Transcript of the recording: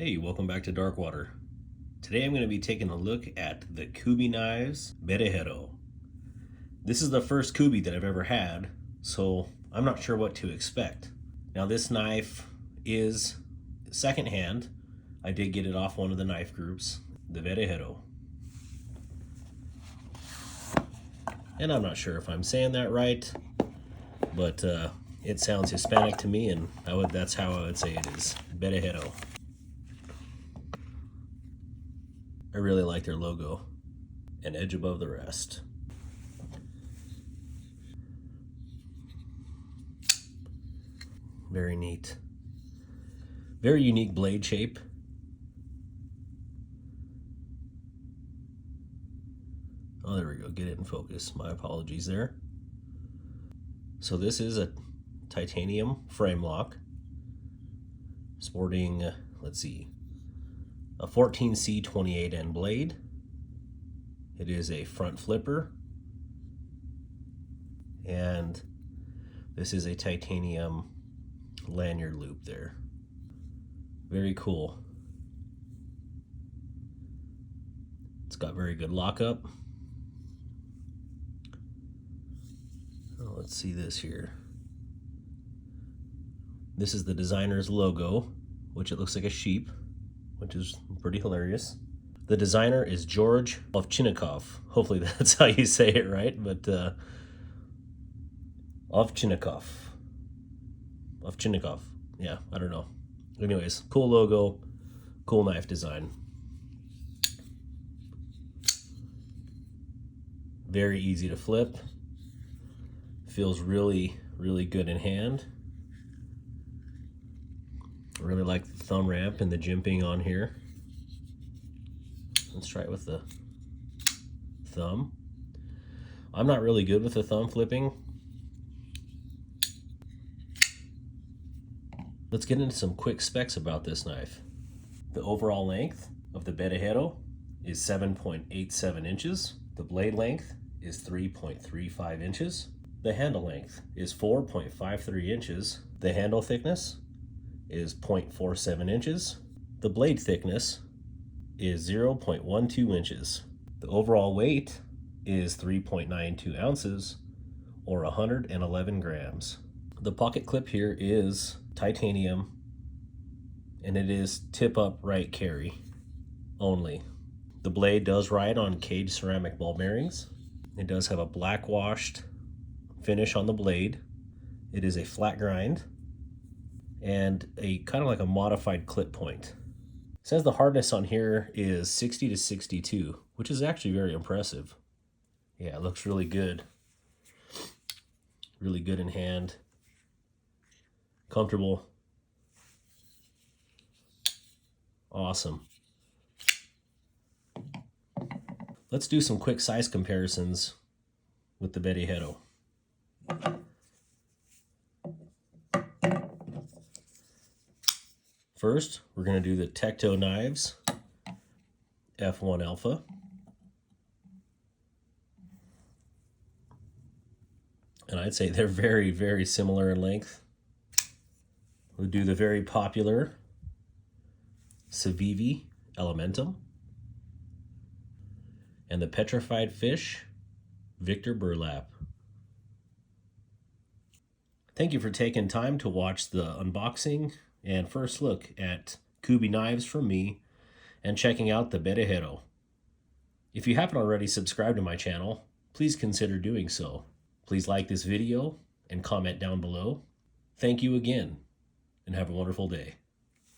Hey, welcome back to Darkwater. Today I'm going to be taking a look at the Kubey knives Verijero. This is the first Kubey that I've ever had, so I'm not sure what to expect. Now this knife is secondhand. I did get it off one of the knife groups, the Verijero. And I'm not sure if I'm saying that right, but it sounds Hispanic to me, and that's how I would say it is, Verijero. I really like their logo, an edge above the rest. Very neat. Very unique blade shape. Oh, there we go, get it in focus. My apologies there. So this is a titanium frame lock, sporting, let's see, a 14C28N blade. It is a front flipper, and this is a titanium lanyard loop there. Very cool. It's got very good lockup. Oh, let's see this here. This is the designer's logo, which it looks like a sheep, which is pretty hilarious. The designer is George Ovchinnikov. Hopefully that's how you say it right, but Ovchinnikov. Yeah, I don't know. Anyways, cool logo, cool knife design. Very easy to flip. Feels really, really good in hand. I really like the thumb ramp and the jimping on here. Let's try it with the thumb. I'm not really good with the thumb flipping. Let's get into some quick specs about this knife. The overall length of the Verijero is 7.87 inches. The blade length is 3.35 inches. The handle length is 4.53 inches. The handle thickness is 0.47 inches. The blade thickness is 0.12 inches. The overall weight is 3.92 ounces or 111 grams. The pocket clip here is titanium, and it is tip up right carry only. The blade does ride on cage ceramic ball bearings. It does have a black washed finish on the blade. It is a flat grind and a kind of like a modified clip point. It says the hardness on here is 60 to 62, which is actually very impressive. Yeah, it looks really good. Really good in hand. Comfortable. Awesome. Let's do some quick size comparisons with the Verijero. First, we're going to do the Tekto knives, F1 Alpha. And I'd say they're very, very similar in length. We'll do the very popular Civivi Elementum and the Petrified Fish Victor Burlap. Thank you for taking time to watch the unboxing and first look at Kubey knives from me and checking out the Verijero. If you haven't already subscribed to my channel, please consider doing so. Please like this video and comment down below. Thank you again, and have a wonderful day.